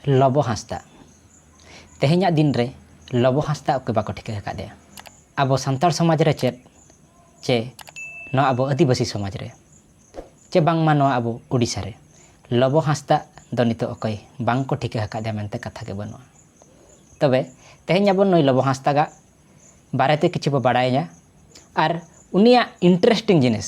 लबो हांसदा तेहेᱧᱟ दिन रे लबो हांसदा ओके बाको ठिका आकादेया आबो सान्ताड़ समाज रे चे नवा आबो आदिवासी समाज रे चे बांगमा नवा आबो उड़ीसा रे लबो हांसदा दो नितो अकय बांग को ठिका आकादेया मेनते कथा के बनुआ तबे तेहेኝ आबो नय लबो हांसदा बारेते किछु बो बाडायया और उनिया इंटरेस्टिंग जिनिस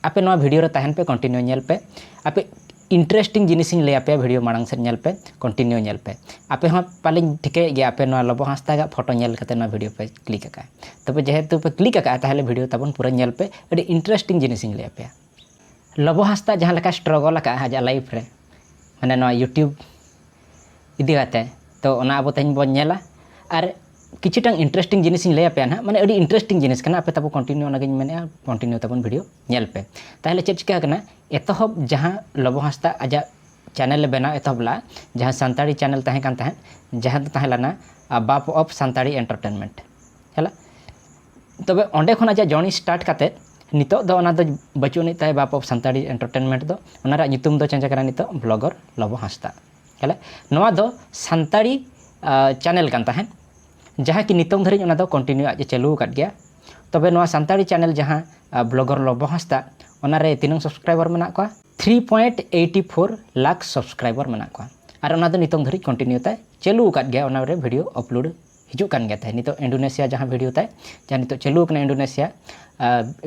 आपे नवा वीडियो रे तहन पे कंटिन्यू नेल पे आपे इंटरेस्टिंग जिनिस इन ले आपे वीडियो मांग से नेल पे कंटिन्यू नेल पे आपे हम पालिंग ठिके गया आपे नवा लबो हांसदा फोटो नेल कते नवा वीडियो पे क्लिक आका तबे जेहेतु पे क्लिक आका ताहले वीडियो तबन पूरा नेल पे अडी इंटरेस्टिंग जिनिस इन ले आपे लबो हांसदा जहां लका स्ट्रगल आका हाजा लाइफ रे माने नवा यूट्यूब इदी आते तो ओना अब तेहेñ बो नेला और किछुटांग इंटरेस्टिंग जिनिस ले पे ना माने अडी इंटरेस्टिंग जिनिस कना आपे तब कंटिन्यू ना मेने कंटिन्यू तबन वीडियो नेल पे ताहले चेक चिका कना एतहब जहां लबो हांसदा आजा चैनल बनाव एतहबला जहां सान्ताड़ी चैनल तहे कान तहे जहां तो तहेलाना बाप ऑफ सान्ताड़ी एंटरटेनमेंट हला तबे ओंडे खन आजा जर्नी स्टार्ट काते नितो दो ओना दो बचुनी ताय बाप ऑफ सान्ताड़ी एंटरटेनमेंट दो ओना रा नितुम दो चेंज करा नितो ब्लॉगर लबो हांसदा हला नवा दो सान्ताड़ी चैनल कान तहे जहाँ कि नितम धरिज ओना दो कंटिन्यू आज चालू कर गया तबे नवा सान्ताड़ी चैनल जहाँ ब्लॉगर लबो हांसदा ओना रे तीनों सब्सक्राइबर मेना को 3.84 लाख सब्सक्राइबर मेना को और ओना दो नितम धरिज कंटिन्यू ताय चालू कर गया ओना रे वीडियो अपलोड हिजू कान गया ताय नितो इंडोनेशिया जहाँ वीडियो ताय जहाँ नितो चालू कना इंडोनेशिया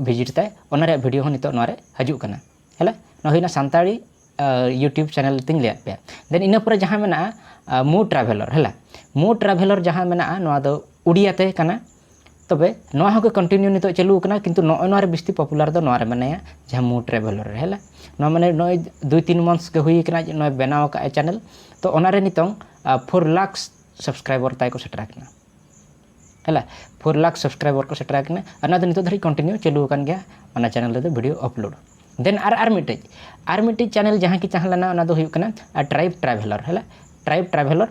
विजिट ताय ओना रे वीडियो हो नितो नोरे हजू कना हला नहिना सान्ताड़ी यूट्यूब चैनल तिंग ले पे देन इना पर जहाँ मेना मो ट्रैवलर हला मो ट्रैवलर जहाँ मेना नवा दो उड़िया ते कना तबे नवा होके कंटिन्यू नितो चालू कना किंतु नोय रे बिस्ती पॉपुलर दो नवा रे माने जहाँ मो ट्रैवलर हला नवा माने नोय 2-3 मंथ्स के हुई कना नोय बनाव का चैनल तो ओना रे नितो 4 लाख सब्सक्राइबर ताय को सेटर कना हला 4 लाख सब्सक्राइबर को सेटर कना अना दो नितो धरि कंटिन्यू चालू कान गया ओना चैनल रे वीडियो अपलोड देन आर मिटे चैनल जहाँ की चाहलाना ओना दो हुई कना ट्राइब ट्रैवलर हला ट्राइब ट्रैवलर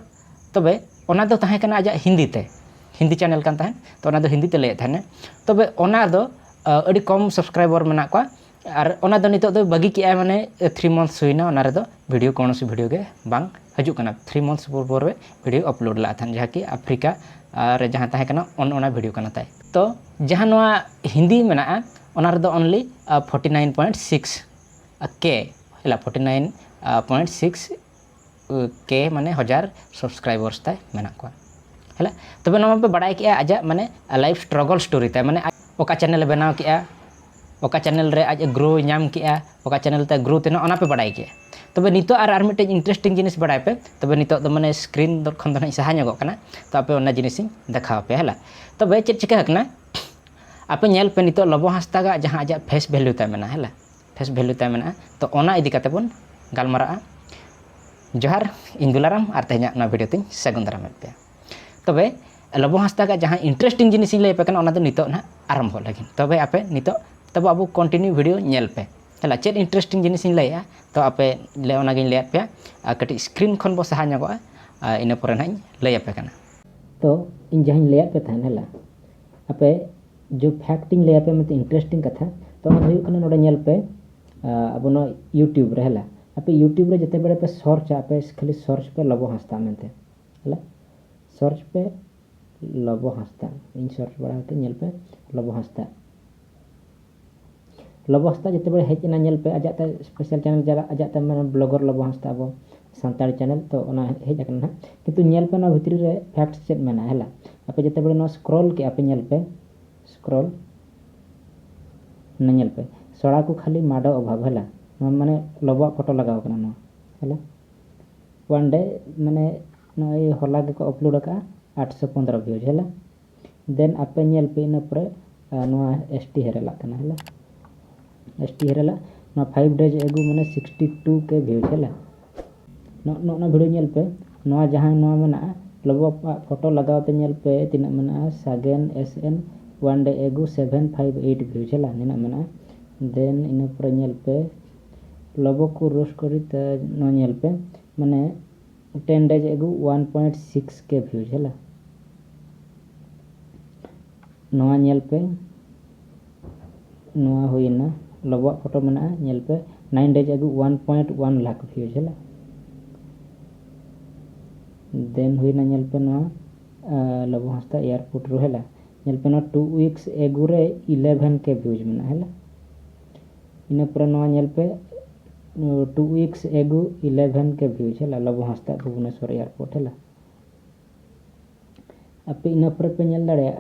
तबे ओना दो ताहे कना आजा हिंदी चैनल कान ताहे तो ओना दो हिंदी ते ले थाने तबे ओना दो अडी कम सब्सक्राइबर मेना को और ओना दो नितो दो बागी की माने 3 मंथ्स हुईना ओना रे दो वीडियो कौन सी वीडियो के बांग हजू कना 3 मंथ्स पर वीडियो अपलोड ला थान जहाँ कि अफ्रीका रे जहाँ ताहे कना ओना वीडियो कना ताय तो जहाँ नवा हिंदी मेना ओना रे दो ओनली 49.6 के हला 49.6 के माने 1000 सब्सक्राइबर्स ताय मेना को हला तबे नवा पे बड़ाई के आजा माने लाइफ स्ट्रगल स्टोरी ताय माने ओका चैनल बनाव के ओका चैनल रे आज ग्रो नाम के ओका चैनल ते ग्रो तेना ओना पे बड़ाई के तबे नितो आर मिटे इंटरेस्टिंग जिनिस बड़ाई पे तबे नितो दो माने स्क्रीन दो खन दो सहा ᱧᱚᱜᱚᱜ कना तो आपे ओना जिनिस देखाव पे हला तबे चेक चिका हकना आपे नेल पे नितो लबो हांसदा गा जहां आजा फेस वैल्यू ताय मेना हला फेस वैल्यू ताय मेना तो ओना इदी काते बन गालमारा जोहार इन दुलाराम और तेहेña ना वीडियो तिन सगुन दाराम पे तबे लबो हांसदा गा जहां इंटरेस्टिंग जिनिस ले पे कना ओना दो नितो ना आरंभ लगिन तबे आपे नितो तब अब कंटिन्यू वीडियो नेल पे हला चेक इंटरेस्टिंग जिनिस लैया तो आपे ले ओना गिन ले पे कटी स्क्रीन खन बो सहा ᱧᱚᱜᱚᱜᱼᱟ इन पर ना लैया पे कना तो इन जहां ले पे थान हला आपे जो फैक्टिंग ले पे मत इंटरेस्टिंग कथा तो ओना हुई कना नोडे नेल पे अब नो यूट्यूब रे हला आपे यूट्यूब रे जते बेले पे सर्च आपे खाली सर्च पे लबो हांसदा मेनते हला सर्च पे लबो हांसदा इन सर्च बड़ा के नेल पे लबो हांसदा जते बेले हेज ना नेल पे आजाते स्पेशल चैनल जरा आजाते माने ब्लॉगर लबो हांसदा अब सान्ताड़ी चैनल तो ओना हेज अकना किंतु नेल पे ना भितरी रे फैक्ट चेक मेना हला आपे जते बेले ना स्क्रॉल के आपे नेल पे स्क्रॉल नेल पे सड़ा को खाली माडो अभाव हला माने लबो फोटो लगाव कना न हला वन डे माने नय होला के को अपलोड का 815 व्यूज हला देन आपे नेल पे न पर नवा एसटी हेरला कना हला एसटी हेरला न 5 डेज एगो माने 62 के व्यूज हला न वीडियो नेल पे नवा जहां नवा मना लबो फोटो लगाव पे नेल पे तिना मना सागेन एसएन वन डे एगो 758 व्यूज हला निना मना देन इन पर नेल पे लबो को रोस्ट करी त न नेल पे माने 10 डेज एगो 1.6 के व्यूज हला नवा नेल पे नवा होइना लबो फोटो मना नेल पे 9 डेज एगो 1.1 लाख व्यूज हला देन हुईना नेल पे नवा लबो हांसदा एयरपोर्ट रो हैला नेल पे 2 वीक्स एगो रे 11 के व्यूज मेना हैला इना पर नवा नेल पे 2 वीक्स एगो 11 के व्यूज हैला लबो हांसदा भुवनेश्वर एयरपोर्ट हैला आपे इना पर पे नेल दाड़े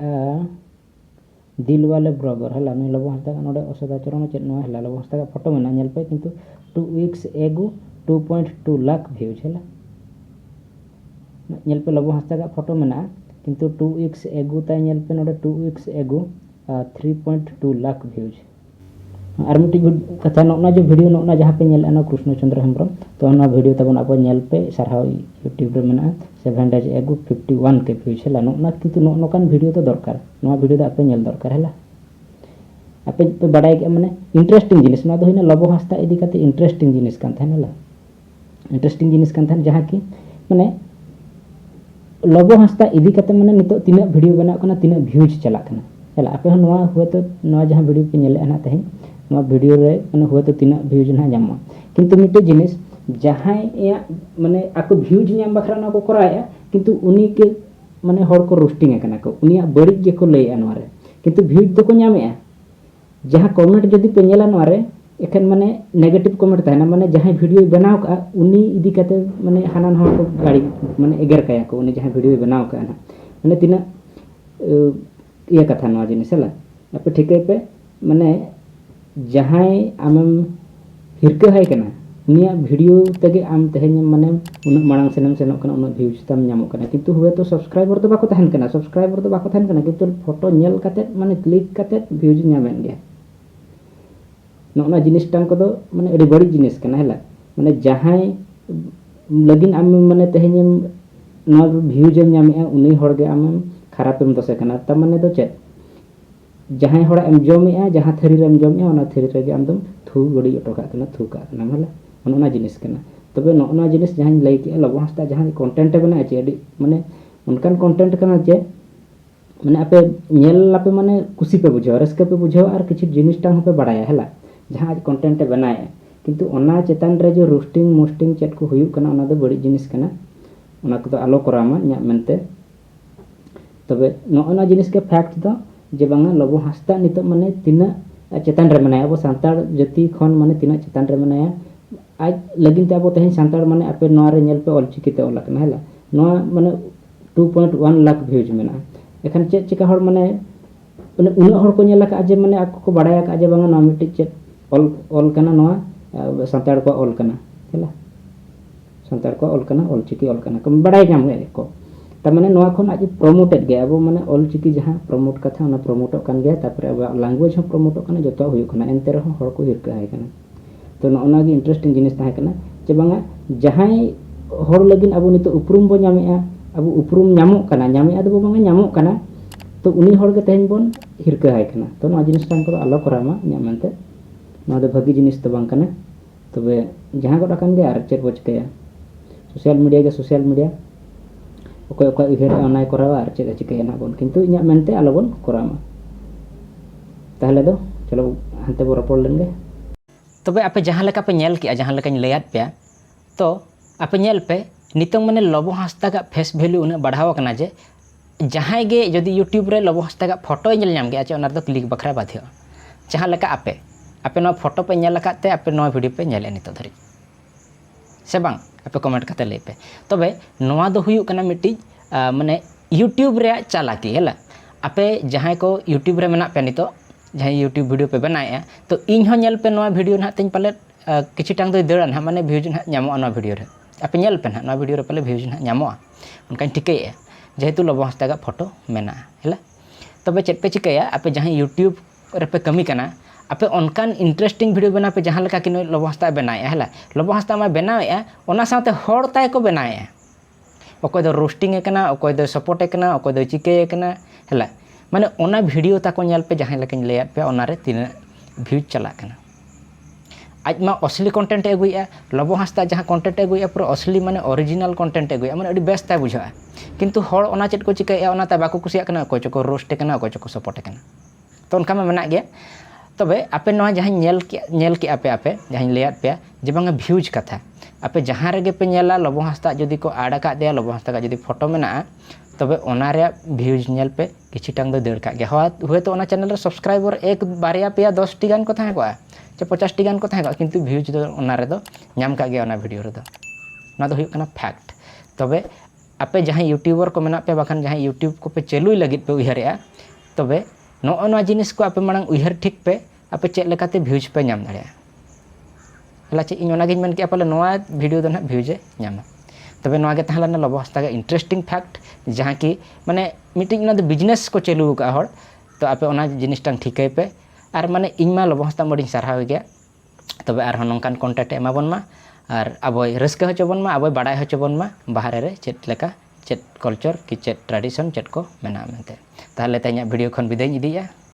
दिल वाले ब्लॉगर हैला नुई लबो हांसदा नोडे असदाचरण चेत नवा हैला लबो हांसदा फोटो मेना नेल पे किंतु 2 वीक्स एगो 2.2 लाख व्यूज हैला नेल पे लबो हांसदा का फोटो मेना किंतु 2 वीक्स एगो ताई नेल पे नोडे 2 वीक्स एगो 3.2 लाख व्यूज और मिट्टी कथा नोना जो वीडियो नोना जहाँ पे नेल ना कृष्ण चंद्र हेम्ब्रम तो ना वीडियो तबन अब नेल पे सारहाव यूट्यूब रे मेना 7 डेज एगो 51 के व्यूज हैला नोना किंतु नोकान वीडियो तो दरकार नोआ वीडियो आपे नेल दरकार हैला आपे पे बाडाय के माने इंटरेस्टिंग जिनिस ना तो होइना लबो हांसदा इदी काते इंटरेस्टिंग जिनिस कान थानेला इंटरेस्टिंग जिनिस कान थान जहाँ की माने लबो हांसदा इदी काते माने नितो तिना वीडियो बना कना तिना व्यूज चला कना हैला आपे हो नोआ हुए तो नोआ जहाँ वीडियो पे नेले ना तहे नोआ वीडियो रे माने हुए तो तिना व्यूज ना जामा किंतु मिटे जिनिस जहाँ या माने आको व्यूज नाम बखरा ना को कराया किंतु उनी के माने हर को रोस्टिंग कना को उनिया बड़ी जे को लय अनवा रे किंतु व्यूज तो को नामे जहाँ कमेंट जदि पे नेला नवा रे एखन माने नेगेटिव कमेंट तहना माने जहाँ वीडियो बनाव का उनी इदी काते माने हानान हर को गाड़ी माने एगर काया को उनी जहाँ वीडियो बनाव का ना माने तिना ये कथा नवा जिनिस हैला आपे ठीके पे माने जहाँ आमम हिरका है कना उनिया वीडियो तेगे आम तेहेन माने उन मांग सेनम सेनक कना उन व्यूज तम नामो कना किंतु हुए तो सब्सक्राइबर तो बाको तहन कना सब्सक्राइबर तो बाको तहन कना किंतु फोटो नेल काते माने क्लिक काते व्यूज नामेन गया नोना जिनिस टांग को माने अड़ी बड़ी जिनिस कना हैला माने जहाँ लगिन आम माने तेहेन नोआ व्यूज नामे उनी हरगे आम खराबेम दसे कना त माने तो चेत जहाँ हड़ा एम जमे जहाँ थरी रेम जमे ओना थरी रे आमदम थू गड़ी अटो का थू का हैला ओना जिनिस कना तबे नोना जिनिस जहाँ लई के लबो हांसदा जहाँ कंटेंट बना चे अड़ी माने उनकान कंटेंट कना जे माने आपे नेल आपे माने खुशी पे बुझाव रस्के पे बुझाव और किछि जिनिस टांग पे बड़ाया हैला जहाँ आज कंटेंट बनाए किंतु ओना चेतान रे जो रोस्टिंग मोस्टिंग चेट को हुयु कना ओना दो बड़ी जिनिस कना ओना को आलो करामा न्या मेनते तबे नोना जिनिस के फैक्ट दो जे बांगा लबो हांसदा नितो माने तिना चेतान रे मनाया अब सांतार जाति खन माने तिना चेतान रे मनाया आज लगिन ते अब तेहन सांतार माने आपे नोआ रे नेल पे ऑलचिकी ते ओला कना हैला नोआ माने 2.1 लाख व्यूज मेना एखन चेक चिका हर माने उना हर को नेला का जे माने आको को बडाया का जे बांगा नोआ मिटि चेक ऑल कना नोआ सांतार को ऑल कना हैला सांतार को ऑल कना ऑलचिकी ऑल कना कम बडाय जाम को तमाने नोआ खन आज प्रमोटेड गया अब माने ऑलचिकी जहाँ प्रमोट कथा ओना प्रमोटो कान गया तापर अब लैंग्वेज हो प्रमोटो कना जतो हुयो कना एनते रहो हर को हिरका है कना तो नोना गे इंटरेस्टिंग जिनिस ताहे कना जे बांगा जहाँ हर लगिन अब नितो उपरुम बो नामेआ अब उपरुम नामो कना नामेआ दो बांगा नामो कना तो उनी हर के तेहन बोन हिरका है कना तो नोआ जिनिस टांग को आलो करामा नामनते नोआ दो भागी जिनिस तो बांग कना तबे जहाँ को कान गया आर चेक बो चिकया सोशल मीडिया ओके ओके इधर ऑनलाइन करावा आर चेक चिकया ना बोन किंतु इन्या मेनते आलो बोन करामा ताहले दो चलो हंते बो रपोड़ लेंगे तबे आपे जहाँ लेका पे नेल किया जहाँ लेका लैयात पे तो आपे नेल पे नितों माने लबो हांसदा का फेस वैल्यू उन्हें बढ़ावा कना जे जहाँ गे यदि यूट्यूब रे लबो हांसदा का फोटो नेल नाम गया ओना दो क्लिक बखरा बाध्य जहाँ लेका आपे नो फोटो पे नेल काते आपे नो वीडियो पे नेले नितो धरी से बांग आपे कमेंट करते लई पे तबे नोआ दो हुयु कना मिट्टी माने यूट्यूब रे चालाकी हैला आपे जहाँ को यूट्यूब रे मेना पे नितो जहाँ यूट्यूब वीडियो पे बनाए तो इन हो नेल पे नोआ वीडियो ना तीन पाले किछि टांग दो दड़ा ना माने व्यूज ना नामो ना वीडियो रे आपे नेल पे ना वीडियो रे पाले व्यूज ना नामो उनका टिके जेहेतु लबो हांसदा का फोटो मेना हैला तबे चेक पे चिकया आपे जहाँ यूट्यूब रे पे कमी कना आपे उनकान इंटरेस्टिंग वीडियो बना पे जहाँ लेका कि लबो हांसदा बनाए हैला लबो हांसदा मा बनाए ओना साथे हर ताय को बनाए अकोय दो रोस्टिंग कना अकोय दो सपोर्ट कना अकोय दो चिके कना हैला माने ओना वीडियो ताको नेल पे जहाँ लेका लैयात पे ओना रे तीन व्यूज चला कना आज मा असली कंटेंट एगुया लबो हांसदा जहाँ कंटेंट एगुया पूरा असली माने ओरिजिनल कंटेंट एगुया माने अडी बेस्ट ताय बुझा किंतु हर ओना चेट को चिकाया ओना ता बाको कुसिया कना अकोय चको रोस्ट कना अकोय चको सपोर्ट कना तो उनका में मेना गया तबे आपे नोआ जहाँ नेल के आपे जहाँ लैयात पे जे बांगा व्यूज कथा ape jahan rege pe nyela Lobong Hasda jodi ko add akadea Lobong Hasda jodi photo menaa तबे ओना रे व्यूज नेल पे किछिटांग दो दड़ का हुए तो ओना चैनल रे सब्सक्राइबर एक बारिया पेया 10 टी गान को थाहे को चे 50 टी गान को थाहे को किंतु व्यूज दो ओना रे दो नाम का गया ओना वीडियो रे दो ना दो हुई कना फैक्ट तबे आपे जहां यूट्यूबर को मेना पे बाखान जहां यूट्यूब को पे चलुई लगित पे उइहरेया तबे नो जिनिस को आपे मांग उइहर ठीक पे आपे चेक लेकाते व्यूज पे नाम दाड़े हला चे इन ओना गिन मेन के पाले नोआ वीडियो दो ना व्यूज नाम तबे नोआ गे तहला लबो हस्ता के इंटरेस्टिंग फैक्ट जहाँ की माने मीटिंग ना बिजनेस को चलू का हर तो आपे ओना जिनिसटान ठिकै पे और माने इनमा Lobong Hasda बड़ी सारहाव गया तबे आर नोंकान कॉन्टेक्ट एमाबन मा और अबय रस्का होचबन मा अबय बाडाय होचबन मा बाहरे रे चेत लेका चेत कल्चर कि चेत ट्रेडिशन चेत को मेना मेनते ताहले तेኛ वीडियो खन बिदाय इदिया।